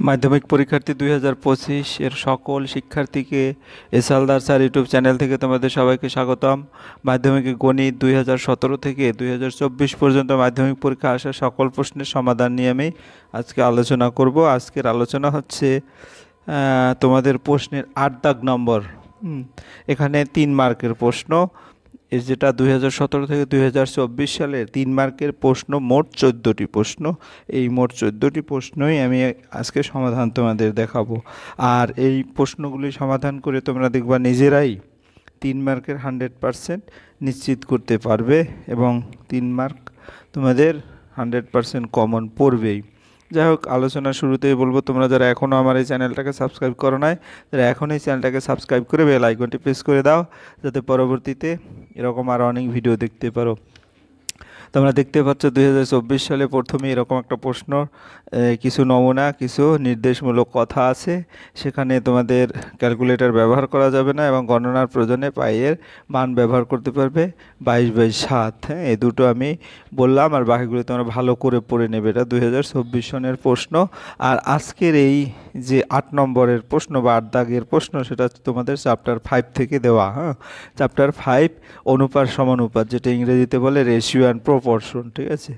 মাধ্যমিক পরীক্ষার্থী 2025 এর সকল শিক্ষার্থীকে S Haldar sir YouTube channel থেকে তোমাদের সবাইকে স্বাগতম। মাধ্যমিকে গণিত 2017 থেকে 2024 পর্যন্ত মাধ্যমিক পরীক্ষা আসা সকল প্রশ্নের সমাধান নিয়ে আমি আজকে আলোচনা করব। আজকের আলোচনা হচ্ছে তোমাদের প্রশ্নের 8 দাগ নম্বর। এখানে 3 মার্কের প্রশ্ন, এর যেটা 2017 থেকে 2024 সালের 3 মার্কের প্রশ্ন, মোট 14টি প্রশ্ন। এই মোট 14টি প্রশ্নই আমি আজকে সমাধান তোমাদের দেখাবো। আর এই প্রশ্নগুলি সমাধান করে তোমরা দেখবা নিজেরাই 3 মার্কের 100% নিশ্চিত করতে পারবে এবং 3 মার্ক তোমাদের 100% কমন পড়বেই। যাই হোক, আলোচনা শুরুতেই বলবো, তোমরা যারা এখনও আমার এই চ্যানেলটাকে সাবস্ক্রাইব করো নাই, তারা এখন এই চ্যানেলটাকে সাবস্ক্রাইব করে বেল আইকনটি প্রেস করে দাও, যাতে পরবর্তীতে এরকম আরও অনেক ভিডিও দেখতে পারো। তোমরা দেখতে পাচ্ছ 2024 সালে প্রথমে এরকম একটা প্রশ্ন, কিছু নমুনা, কিছু নির্দেশমূলক কথা আছে। সেখানে তোমাদের ক্যালকুলেটর ব্যবহার করা যাবে না এবং গণনার প্রয়োজনে পাইয়ের মান ব্যবহার করতে পারবে 22/7। হ্যাঁ, এই দুটো আমি বললাম, আর বাকিগুলো তোমরা ভালো করে পড়ে নেবে। এটা 2024 সনের প্রশ্ন। আর আজকের এই যে 8 নম্বরের প্রশ্ন বা 8 দাগের প্রশ্ন, সেটা তোমাদের চ্যাপ্টার 5 থেকে দেওয়া। হ্যাঁ, চ্যাপ্টার 5 অনুপাত সমানুপাত, যেটা ইংরেজিতে বলে রেশিও অ্যান্ড প্রপোর্শন। ঠিক আছে,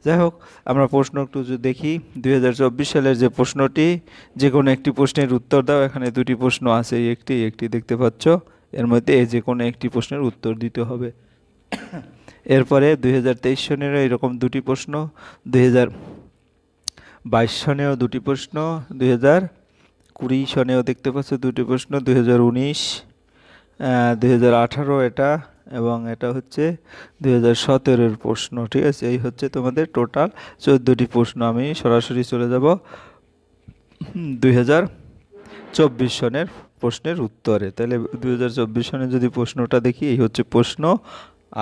যাই হোক, আমরা প্রশ্ন একটু দেখি। 2024 সালের যে প্রশ্নটি, যে কোনো একটি প্রশ্নের উত্তর দাও। এখানে দুটি প্রশ্ন আছে, একটি দেখতে পাচ্ছ। এর মধ্যে যে কোনো একটি প্রশ্নের উত্তর দিতে হবে। এরপরে 2023 সনেরও এরকম দুটি প্রশ্ন, 2022 সনেও দুটি প্রশ্ন, 2020 সনেও দেখতে পাচ্ছ দুটি প্রশ্ন, 2019, 2018 এটা, এবং এটা হচ্ছে 2017-এর প্রশ্ন। ঠিক আছে, এই হচ্ছে তোমাদের টোটাল 14টি প্রশ্ন। আমি সরাসরি চলে যাব 2024 সনের প্রশ্নের উত্তরে। তাহলে 2024 সনে যদি প্রশ্নটা দেখি, এই হচ্ছে প্রশ্ন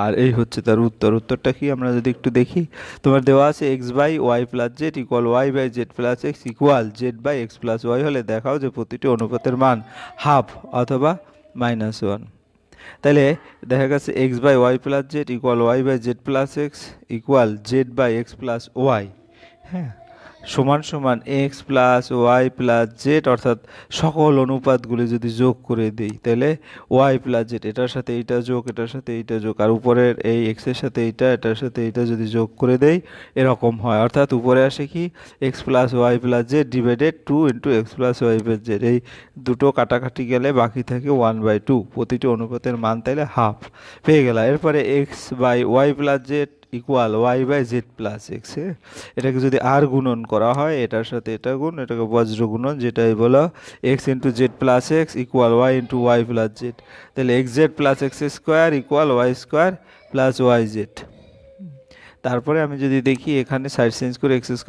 আর এই হচ্ছে তার উত্তর। উত্তরটা কি আমরা যদি একটু দেখি, তোমার দেওয়া আছে x/y + z = y/z + x = z/x + y হলে দেখাও যে প্রতিটি অনুপাতের মান হাফ অথবা -1। তাহলে দেখা গেছে x/y + z = y/z + x = z/x + y। হ্যাঁ, সমান সমান x + y + z, অর্থাৎ সকল অনুপাতগুলি যদি যোগ করে দিই, তাহলে y + z, এটার সাথে এইটা যোগ, এটার সাথে এইটা যোগ, আর উপরের এই x এর সাথে এইটা, এটার সাথে এইটা যদি যোগ করে দেই, এরকম হয়। অর্থাৎ উপরে আসে কি x + y + z / 2 × x + y + z। এই দুটো কাটাকাটি গেলে বাকি থাকে 1/2। প্রতিটি অনুপাতের মান তাইলে হাফ পেয়ে গেল। এরপরে x/y + z = y/z + x। এটাকে যদি আর গুণন করা হয়, এটার সাথে এটা গুণ, এটাকে বজ্র গুণন, যেটাই বলো x × z + x = y × y + z। তাহলে xz + x² = y² + yz। তারপরে আমি যদি দেখি, এখানে সাইড চেঞ্জ করে x² -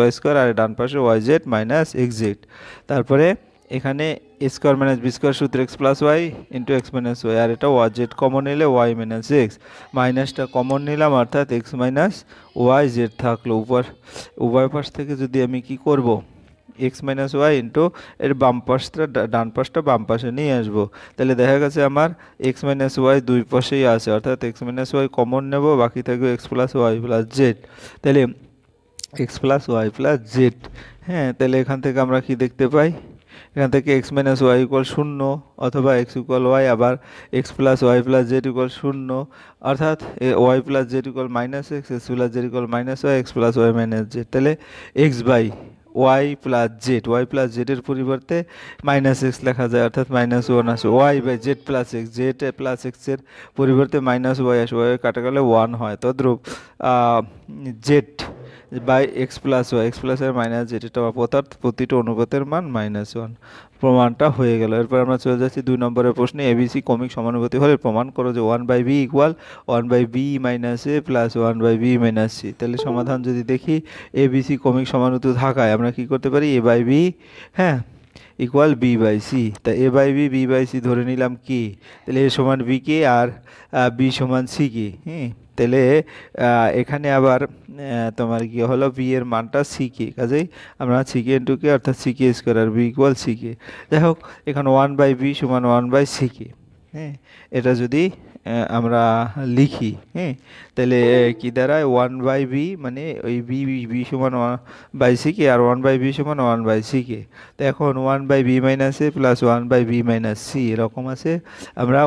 y², আর ডান পাশে yz - xz। তারপরে এখানে a² - b² সূত্র x + y × x - y, আর এটা z কমন নিলে y - x, মাইনাসটা কমন নিলাম, অর্থাৎ x - yz থাকলো। উভয় পাশ থেকে যদি আমি কি করব, x - y ইন্টু এর বাম পাশটা, ডান পাশটা বাম পাশে নিয়ে আসবো। তাহলে দেখা গেছে আমার x - y দুই পাশেই আছে, অর্থাৎ x - y কমন নেব, বাকি থাকবে x + y + z। তাহলে x + y + z। হ্যাঁ, তাহলে এখান থেকে আমরা কি দেখতে পাই, এখান থেকে x - y = 0, অথবা x = y, আবার x + y + z = 0, অর্থাৎ y + z = -x, x + z = -y, x + y - z। তাহলে x/y + z, y + z এর পরিবর্তে -x লেখা যায়, অর্থাৎ -1 আসে। y/z + x, z + x এর পরিবর্তে -y আসে, y কাটা গেলে 1 হয়। তদ্রূপ z/x + y, x + y - z, এটা অর্থাৎ প্রতিটি অনুপাতের মান -1। প্রমাণটা হয়ে গেল। এরপর আমরা চলে যাচ্ছি 2 নম্বরের প্রশ্নে। ABC ক্রমিক সমানুপাতি হলে প্রমাণ করো যে 1/b = 1/b - a + 1/b - c। তাহলে সমাধান যদি দেখি, ABC ক্রমিক সমানুপাতি থাকায় আমরা কি করতে পারি, a/b, হ্যাঁ, = b/c। তা a/b b/c ধরে নিলাম কি, তাহলে a = b K, R b = c কে। হ্যাঁ, তাহলে এখানে আবার তোমার কি হলো, b এর মানটা c কে, কাজেই আমরা c কে × k, অর্থাৎ c k² আর b = c k। যাই হোক, এখানে 1/b = 1/c k। হ্যাঁ, এটা যদি আমরা লিখি, হ্যাঁ, তাহলে কি দাঁড়ায় 1/b, মানে ওই বি বি সমান 1/ck আর 1/b সমান 1/ck। তো এখন 1/b minus a plus 1/b minus c এরকম আছে। আমরা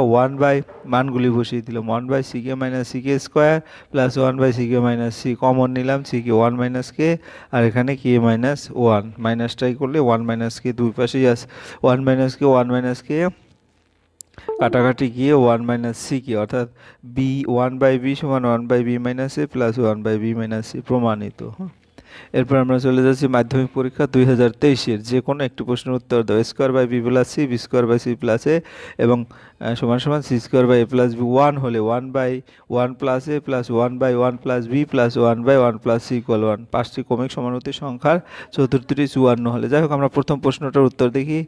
মানগুলি বসিয়ে দিলাম, 1/ck minus ck square plus 1/ck minus c, common নিলাম ck 1 মাইনাস কে, আর এখানে k মাইনাস 1, মাইনাসটাই করলে 1 মাইনাস কে দুই পাশেই আছে, 1 মাইনাস কে কাটাকাটি গিয়ে 1 মাইনাস সি কে, অর্থাৎ বি 1/b সমান 1/b minus a plus 1/b minus C প্রমাণিত। এরপর আমরা চলে যাচ্ছি মাধ্যমিক পরীক্ষা 2023-এর যে কোনো একটি প্রশ্নের উত্তর দাও। Square by b plus c, b square by c plus a এবং সমান সমান c square by a plus b 1 হলে 1/1 plus a plus 1/1 plus b plus 1/1 plus c equal 1। পাঁচটি ক্রমিক সমানুপাতিক সংখ্যার চতুর্থটি 54 হলে। যাই হোক, আমরা প্রথম প্রশ্নটার উত্তর দেখি।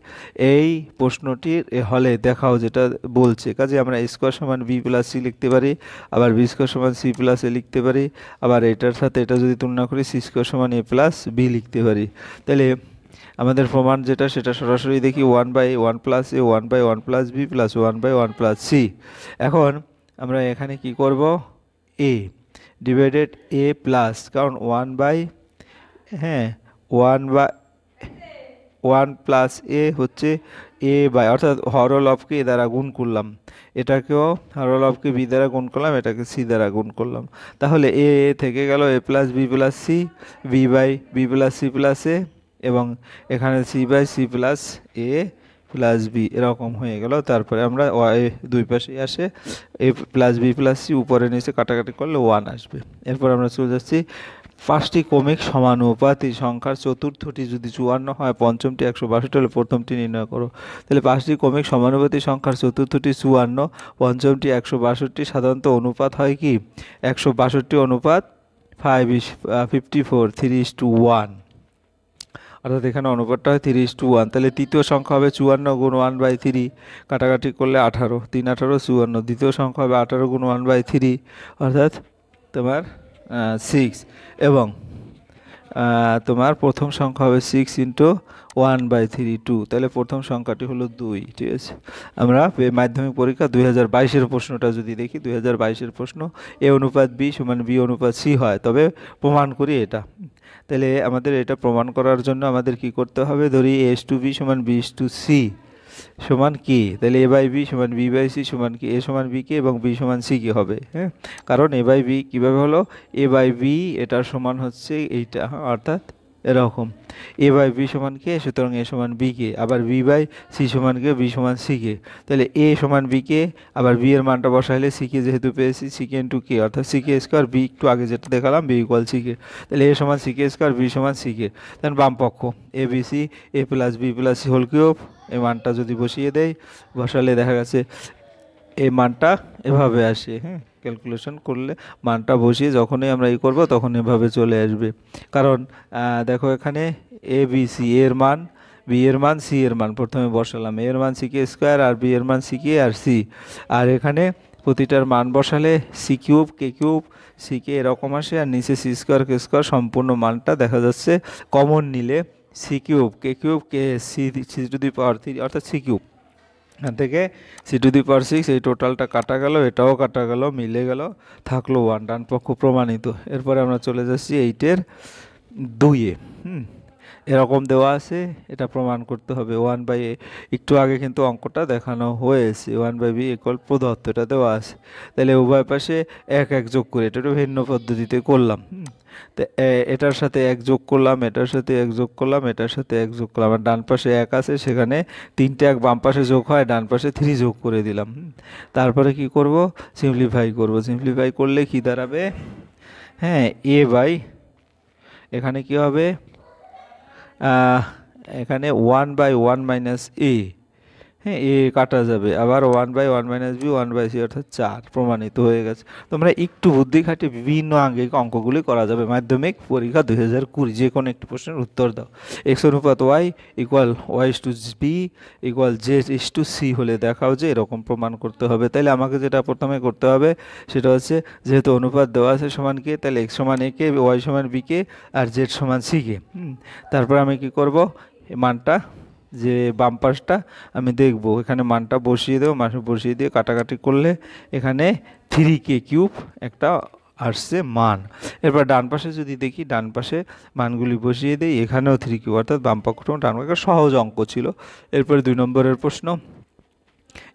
এই প্রশ্নটির হলে দেখাও যেটা বলছে, কাজে আমরা স্কোয়ার সমান বি প্লাস সি লিখতে পারি, আবার বি স্কোয়ার সমান সি প্লাস এ লিখতে পারি, আবার এটার সাথে এটা যদি তুলনা করি সি স্কোয়ার সমান এ প্লাস বি লিখতে পারি। তাহলে আমাদের প্রমাণ যেটা সেটা সরাসরি দেখি, 1/1 plus a 1/1 plus b plus 1/1 plus c. এখন আমরা এখানে কি করব, এ ডিভাইডেড এ প্লাস, কারণ 1 প্লাস এ হচ্ছে এ বাই, অর্থাৎ হরলবকে এ দ্বারা গুণ করলাম, এটাকেও হরলবকে বি দ্বারা গুণ করলাম, এটাকে সি দ্বারা গুণ করলাম। তাহলে এ থেকে গেল a plus b plus c, b by b plus c plus a, এবং এখানে c by c plus a plus b এরকম হয়ে গেল। তারপরে আমরা দুই পাশেই আসে a plus b plus c, উপরে নিচে কাটাকাটি করলে 1 আসবে। এরপর আমরা চলে যাচ্ছি, পাঁচটি ক্রমিক সমানুপাতিক সংখ্যার চতুর্থটি যদি 54 হয়, পঞ্চমটি 162 হলে প্রথমটি নির্ণয় করো। তাহলে পাঁচটি ক্রমিক সমানুপাতিক সংখ্যার চতুর্থটি 54, পঞ্চমটি 162, সাধারণত অনুপাত হয় কি 162 অনুপাত 54 3:1, অর্থাৎ এখানে অনুপাতটা হয় 3:1। তাহলে তৃতীয় সংখ্যা হবে 54 গুণ 1/3, কাটাকাটি করলে 18, 3 18 54। দ্বিতীয় সংখ্যা হবে 18 গুণ 1/3, অর্থাৎ তোমার 6, এবং তোমার প্রথম সংখ্যা হবে 6 × 1/3 2, তাহলে প্রথম সংখ্যাটি হলো 2। ঠিক আছে, আমরা মাধ্যমিক পরীক্ষা 2022-এর প্রশ্নটা যদি দেখি, 2022-এর প্রশ্ন, এ অনুপাত বি সমান বি অনুপাত সি হয়, তবে প্রমাণ করি এটা। তাহলে আমাদের এটা প্রমাণ করার জন্য আমাদের কি করতে হবে, ধরি a/b সমান b/c সমান কি, তাহলে এ বাই বি সমান বি বাই সি সমান কি, এ সমান বি কে এবং বি সমান সি কে হবে। হ্যাঁ, কারণ এ বাই বি কীভাবে হলো, এ বাই বি এটার সমান হচ্ছে এইটা, অর্থাৎ এরকম এ বাই বি সমান কে, সুতরাং এ সমান বি কে, আবার বি বাই সি সমান কে, বি সমান সি কে। তাহলে এ সমান বি কে, আবার বি এর মানটা বসাইলে সি কে যেহেতু পেয়েছি, সি কে ইন্টু কে, অর্থাৎ সি কে স্কোয়ার, বি একটু আগে যেটা দেখালাম বি ইকুয়াল সি কে। তাহলে এ সমান সি কে স্কোয়ার, বি সমান সি কে। দেন বাম পক্ষ a b c, a plus b plus c whole cube, এই মানটা যদি বসিয়ে দেয়, বসালে দেখা গেছে এই মানটা এভাবে আসে। হ্যাঁ, ক্যালকুলেশন করলে মানটা বসিয়ে যখনই আমরা ই করবো তখন এভাবে চলে আসবে। কারণ দেখো এখানে এ বি সি, এর মান বি এর মান সি এর মান প্রথমে বসালাম, এর মান সি কে স্কোয়ার আর বি এর মান সি কে আর সি, আর এখানে প্রতিটার মান বসালে C cube K cube C K এরকম আসে, আর নিচে সি স্কোয়ার কে স্কোয়ার, সম্পূর্ণ মানটা দেখা যাচ্ছে কমন নিলে সি কিউব কে সি টু দি পাওয়ার 3, অর্থাৎ সি কিউব, এখান থেকে সি টু দি পাওয়ার 6, এই টোটালটা কাটা গেল, এটাও কাটা গেল, মিলে গেল, থাকলো 1, ডান পক্ষ প্রমাণিত। এরপরে আমরা চলে যাচ্ছি 8-এর 2-এ। এরকম দেওয়া আছে, এটা প্রমাণ করতে হবে 1/a, একটু আগে কিন্তু অঙ্কটা দেখানো হয়েছে, 1/b ইকুয়াল প্রদত্ত, এটা দেওয়া আছে। তাহলে উভয় পাশে 1 যোগ করে, এটা একটু ভিন্ন পদ্ধতিতে করলাম। তো এটার সাথে 1 যোগ করলাম, এটার সাথে 1 যোগ করলাম, এটার সাথে 1 যোগ করলাম, আর ডান পাশে 1 আছে, সেখানে 3টে 1 বাম পাশে যোগ হয়, ডান পাশে 3 যোগ করে দিলাম। তারপরে কি করব, সিম্পলিফাই করব। সিম্পলিফাই করলে কি দাঁড়াবে, হ্যাঁ, এ বাই, এখানে কি হবে, এখানে 1/1 মাইনাস এ, হ্যাঁ, এ কাটা যাবে, আবার 1/1 মাইনাস বি 1/c, অর্থাৎ 4, প্রমাণিত হয়ে গেছে। তোমরা একটু বুদ্ধি খাটিয়ে বিভিন্ন আঙ্গিক অঙ্কগুলি করা যাবে। মাধ্যমিক পরীক্ষা 2020 যে কোনো একটি প্রশ্নের উত্তর দাও। এক্স অনুপাত Y equal y/b equal z/c হলে দেখাও যে এরকম প্রমাণ করতে হবে। তাহলে আমাকে যেটা প্রথমে করতে হবে সেটা হচ্ছে, যেহেতু অনুপাত দেওয়া আছে সমান কে, তাহলে x সমান a কে, y সমান b কে, আর z সমান c কে। তারপর আমি কি করব, মানটা যে বাম পাশটা আমি দেখব, এখানে মানটা বসিয়ে দেবো, বসিয়ে দিয়ে কাটাকাটি করলে এখানে 3k³ একটা আসছে মান। এরপর ডান পাশে যদি দেখি, ডান পাশে মানগুলি বসিয়ে দিই, এখানেও 3k, অর্থাৎ বাম পক্ষটা ডান পক্ষ সহজ অঙ্ক ছিল। এরপরে 2 নম্বরের প্রশ্ন,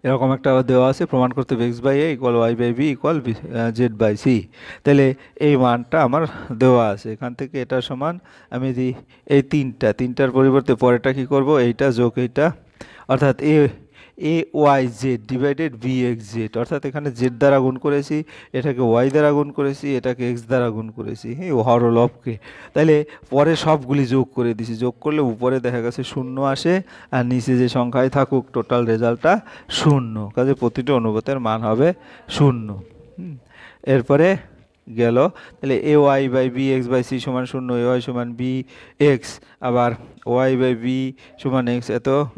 এরকম একটা দেওয়া আছে, প্রমাণ করতে হবে x/a = y/b = z/c। তাহলে এই মানটা আমার দেওয়া আছে, এখান থেকে এটা সমান আমি দিই এই তিনটার পরিবর্তে পরেরটা কি করব, এইটা যোগ এইটা, অর্থাৎ AYZ ডিভাইডেড BXZ, অর্থাৎ এখানে z দ্বারা গুণ করেছি, এটাকে y দ্বারা গুণ করেছি, এটাকে x দ্বারা গুণ করেছি, হ্যাঁ হরলবকে। তাহলে পরে সবগুলি যোগ করে দিছি, যোগ করলে উপরে দেখা গেছে 0 আসে আর নিচে যে সংখ্যায় থাকুক টোটাল রেজাল্টটা 0, কাজে প্রতিটি অনুপাতের মান হবে 0। এরপরে গেল, তাহলে AY/BX/C = 0, AY = BX, আবার y/b = x,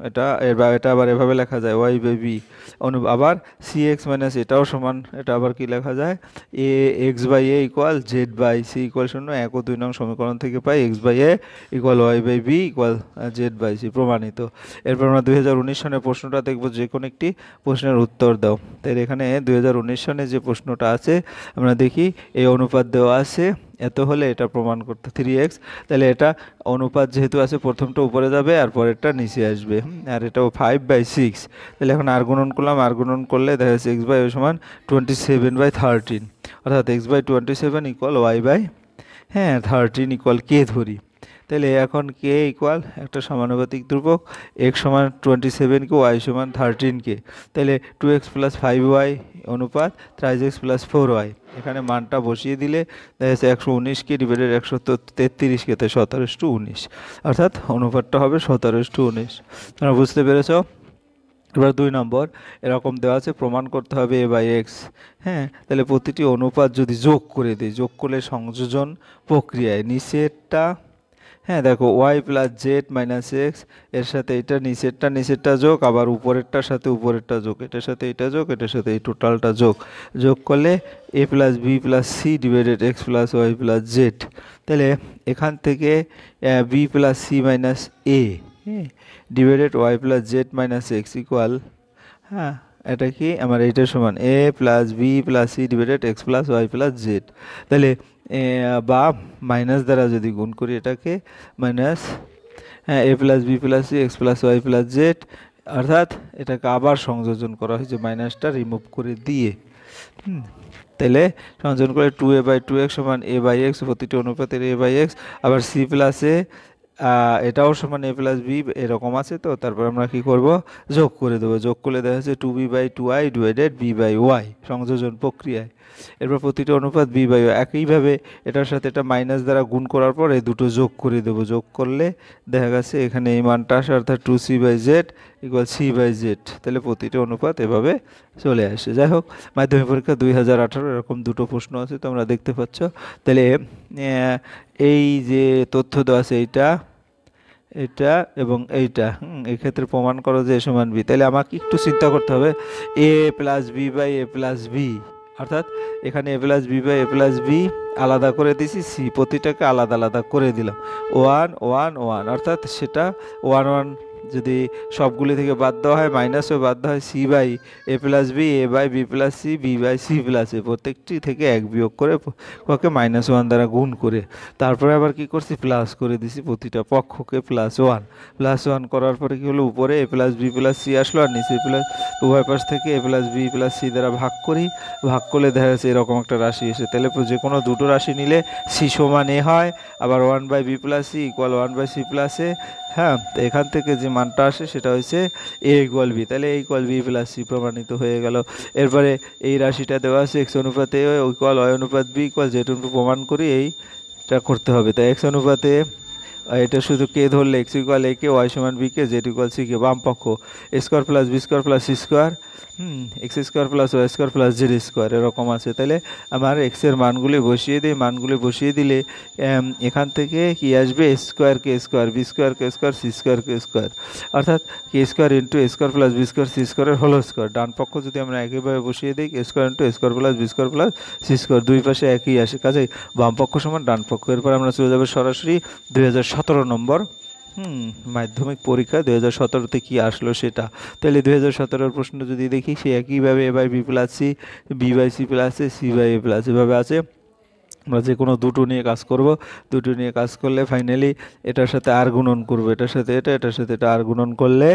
এটা আবার এভাবে লেখা যায় y/b, আবার CX - এটাও সমান, এটা আবার কি লেখা যায় AX/A = Z/C = 0। 1 ও 2 নং সমীকরণ থেকে পাই x/A = y/b = Z/C, প্রমাণিত। এরপর আমরা 2019 সনের প্রশ্নটা দেখব, যে কোনো একটি প্রশ্নের উত্তর দাও। তাই এখানে 2019 সনে যে প্রশ্নটা আছে আমরা দেখি, এই অনুপাত দেওয়া আছে, এত হলে এটা প্রমাণ করতে 3x, তাহলে এটা অনুপাত যেহেতু আছে প্রথমটা উপরে যাবে আর পরেরটা নিচে আসবে, আর এটাও 5/6। তাহলে এখন আর গুণন করলাম, আর গুণন করলে দেখা যাচ্ছে x/y = 27/13, অর্থাৎ x/27 = y/13 = k ধরি। তাহলে এখন k = একটা সমানুপাতিক ধ্রুবক, x = 27 কে, y = 13 কে, তাহলে 2x + 5y অনুপাত 3x + 4y, এখানে মানটা বসিয়ে দিলে দেখা যাচ্ছে 119 ডিভাইডেড 133 কে, তাই 17:19, অর্থাৎ অনুপাতটা হবে 17:19। তোমরা বুঝতে পেরেছ? এবার 2 নম্বর, এরকম দেওয়া আছে, প্রমাণ করতে হবে a/x। হ্যাঁ, তাহলে প্রতিটি অনুপাত যদি যোগ করে দিই, যোগ করলে সংযোজন প্রক্রিয়ায় নিচেরটা, হ্যাঁ দেখো y + z - x, এর সাথে এটা নিচেরটা যোগ, আবার উপরেরটার সাথে উপরেরটা যোগ, এটার সাথে এটা যোগ, এটার সাথে এই টোটালটা যোগ করলে a + b + c divided x + y + z। তাহলে এখান থেকে b + c - a divided y + z - x equal, হ্যাঁ এটা কি আমার এইটা সমান a + b + c divided x + y + z। তাহলে বা মাইনাস দ্বারা যদি গুণ করি, এটাকে মাইনাস, হ্যাঁ a + b + c x + y + z, অর্থাৎ এটাকে আবার সংযোজন করা হয়েছে মাইনাসটা রিমুভ করে দিয়ে। তাহলে সংযোজন করে 2a/2x = a/x, প্রতিটি অনুপাতের a/x, আবার c + a এটাও সমান a + b, এরকম আছে। তো তারপর আমরা কি করব, যোগ করে দেবো, যোগ করলে দেখা যাচ্ছে 2b/2i ডিভাইডেড b/y, সংযোজন প্রক্রিয়ায়। এরপর প্রতিটি অনুপাত b/y, একইভাবে এটার সাথে এটা মাইনাস দ্বারা গুণ করার পর এই দুটো যোগ করে দেবো, যোগ করলে দেখা গেছে এখানে এই মানটা আসে, অর্থাৎ 2c/z = c/z। তাহলে প্রতিটি অনুপাত এভাবে চলে আসে। যাই হোক, মাধ্যমিক পরীক্ষা 2018 এরকম দুটো প্রশ্ন আছে, তোমরা দেখতে পাচ্ছ। তাহলে এই যে তথ্য দেওয়া আছে, এটা এবং এইটা, এক্ষেত্রে প্রমাণ করো যে a = b। তাহলে আমাকে একটু চিন্তা করতে হবে, a + b/a + b, অর্থাৎ এখানে a + b/a + b আলাদা করে দিছি, c প্রতিটাকে আলাদা আলাদা করে দিলাম, 1 1 1, অর্থাৎ সেটা 1 1 যদি সবগুলি থেকে বাদ দেওয়া হয়, মাইনাসও বাদ দেওয়া হয়, c/a + b, a/b + c, b/c + a, প্রত্যেকটি থেকে 1 বিয়োগ করে ওকে -1 দ্বারা গুণ করে, তারপরে আবার কি করছি, প্লাস করে দিছি প্রতিটা পক্ষকে +1 করার পরে কি হলো, উপরে a + b + c আসলো, আর নিচে উভয় পাশ থেকে a + b + c দ্বারা ভাগ করি, ভাগ করলে দেখা যাচ্ছে এরকম একটা রাশি এসে। তাহলে যে কোনো দুটো রাশি নিলে c = a হয়, আবার 1/b + c = 1/c + a। হ্যাঁ, তো এখান থেকে যে মানটা আসে সেটা হচ্ছে a = b, তাহলে a = b + c প্রমাণিত হয়ে গেল। এরপরে এই রাশিটা দেওয়া আছে x অনুপাত a = y অনুপাত b = z প্রমাণ করি, এইটা করতে হবে। তাই x অনুপাত a, এটা শুধু কে ধরলে x = a K, y = b K, z = c কে, বাম পক্ষ a² + b² + c², x² + y² + z², এরকম আছে। তাহলে আমার x এর মানগুলি বসিয়ে দিই, মানগুলি বসিয়ে দিলে এখান থেকে কি আসবে, a² k², b² k², c² k², অর্থাৎ k² * a² + b² c² whole square. ডান পক্ষ যদি আমরা একইভাবে বসিয়ে দিই, k² * a² + b² + c², দুই পাশে একই আসে, কাজেই বাম পক্ষ সমান ডান পক্ষ। এরপর আমরা চলে যাবো সরাসরি 2017 নম্বর মাধ্যমিক পরীক্ষা 2017-তে কি আসলো সেটা। তাহলে 2017-র প্রশ্ন যদি দেখি, সে একইভাবে a by b plus c, b by c plus a, c by a plus এভাবে আছে। আমরা যে কোনো দুটো নিয়ে কাজ করব, দুটো নিয়ে কাজ করলে ফাইনালি এটার সাথে আর গুণন করব, এটার সাথে এটা, এটার সাথে এটা আর গুণন করলে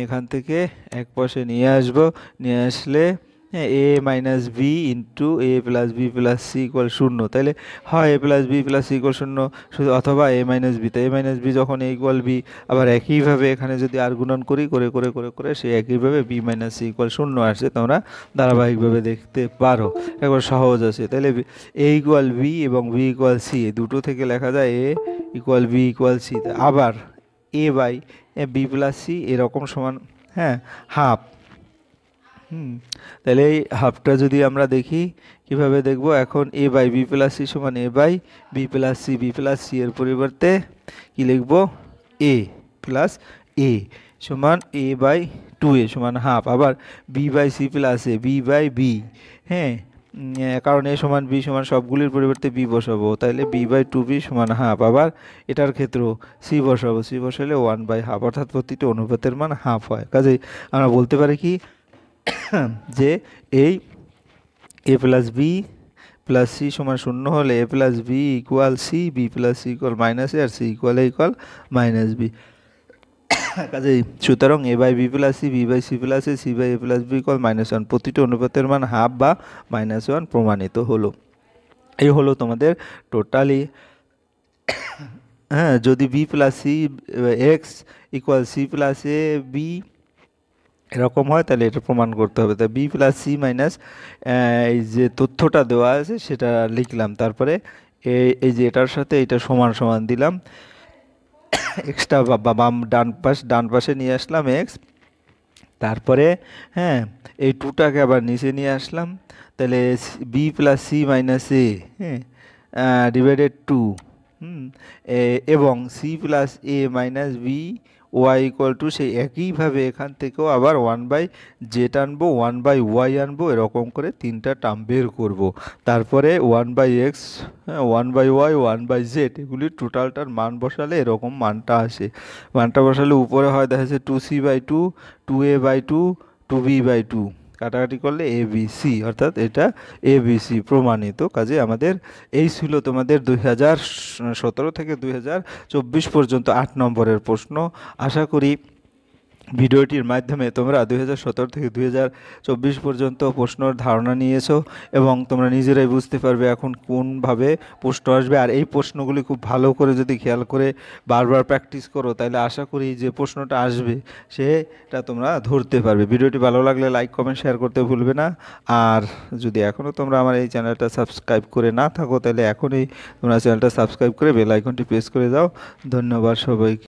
এখান থেকে এক পাশে নিয়ে আসবো, নিয়ে আসলে a minus b into a plus b plus c equal 0। তাহলে হয় a plus b plus c equal 0 শুধু, অথবা এ মাইনাস বি। তো এ মাইনাস বি যখন এ ইকুয়াল বি, আবার একইভাবে এখানে যদি আর গুণন করি, করে করে করে করে সে একইভাবে বি মাইনাস সি ইকুয়াল 0 আসে, তোমরা ধারাবাহিকভাবে দেখতে পারো, একবার সহজ আছে। তাহলে এ ইকুয়াল বি এবং বি ইকুয়াল সি, দুটো থেকে লেখা যায় এ ইকুয়াল বি ইকুয়াল সি। আবার এ বাই বি প্লাস সি এরকম সমান হাফ। তাহলে এই হাফটা যদি আমরা দেখি, কিভাবে দেখব, এখন a by b plus c সমান a by b plus c, b plus c এর পরিবর্তে কি লিখব, এ প্লাস এ সমান এ বাই 2a সমান হাফ। আবার b by c plus a, b by b, কারণ এ সমান বি সমান সবগুলির পরিবর্তে বি বসাবো, তাহলে বি বাই 2b সমান হাফ। আবার এটার ক্ষেত্রেও সি বসাবো, সি বসালে 1/2, অর্থাৎ প্রতিটি অনুপাতের মান হাফ হয়। কাজেই আমরা বলতে পারি কি, যে এই a plus b plus c সমান 0 হলে a plus b equal c, b plus c equal minus a, আর সি ইকুয়াল মাইনাস বি। কাজেই সুতরাং a by b plus c, b by c plus a, c by a plus b equal -1, প্রতিটি অনুপাতের মান half বা -1 প্রমাণিত হলো। এই হলো তোমাদের টোটালি। যদি b plus c x equal c plus a b এরকম হয়, তাহলে এটা প্রমাণ করতে হবে। তাই বি প্লাস সি মাইনাস এই যে তথ্যটা দেওয়া আছে সেটা লিখলাম, তারপরে এই যে এটার সাথে এটা সমান সমান দিলাম, এক্সট্রা বাম ডান পাশে নিয়ে আসলাম এক্স, তারপরে এই 2টাকে আবার নিচে নিয়ে আসলাম, তাহলে b plus c minus a divided 2, এবং c plus a minus b y equal to, সেই একইভাবে এখান থেকেও আবার 1/z আনবো, 1/y আনবো, এরকম করে 3টা টার্ম বের করব। তারপরে 1/x, 1/y, 1/z এগুলির টোটালটার মান বসালে এরকম মানটা আসে। মানটা বসালে উপরে হয় দেখা যাচ্ছে 2c/2, 2a/2, 2b/2, কাটাকাটি করলে এ বি সি, অর্থাৎ এটা এ বি সি প্রমাণিত। কাজে আমাদের এই ছিল তোমাদের 2017 থেকে 2024 পর্যন্ত 8 নম্বরের প্রশ্ন। আশা করি ভিডিওটির মাধ্যমে তোমরা 2017 থেকে 2024 পর্যন্ত প্রশ্নের ধারণা নিয়েছো এবং তোমরা নিজেরাই বুঝতে পারবে এখন কোনভাবে প্রশ্ন আসবে। আর এই প্রশ্নগুলি খুব ভালো করে যদি খেয়াল করে বারবার প্র্যাকটিস করো, তাহলে আশা করি যে প্রশ্নটা আসবে সেটা তোমরা ধরতে পারবে। ভিডিওটি ভালো লাগলে লাইক কমেন্ট শেয়ার করতে ভুলবে না। আর যদি এখনও তোমরা আমার এই চ্যানেলটা সাবস্ক্রাইব করে না থাকো, তাহলে এখনই তোমরা চ্যানেলটা সাবস্ক্রাইব করে বেল আইকনটি প্রেস করে দাও। ধন্যবাদ সবাইকে।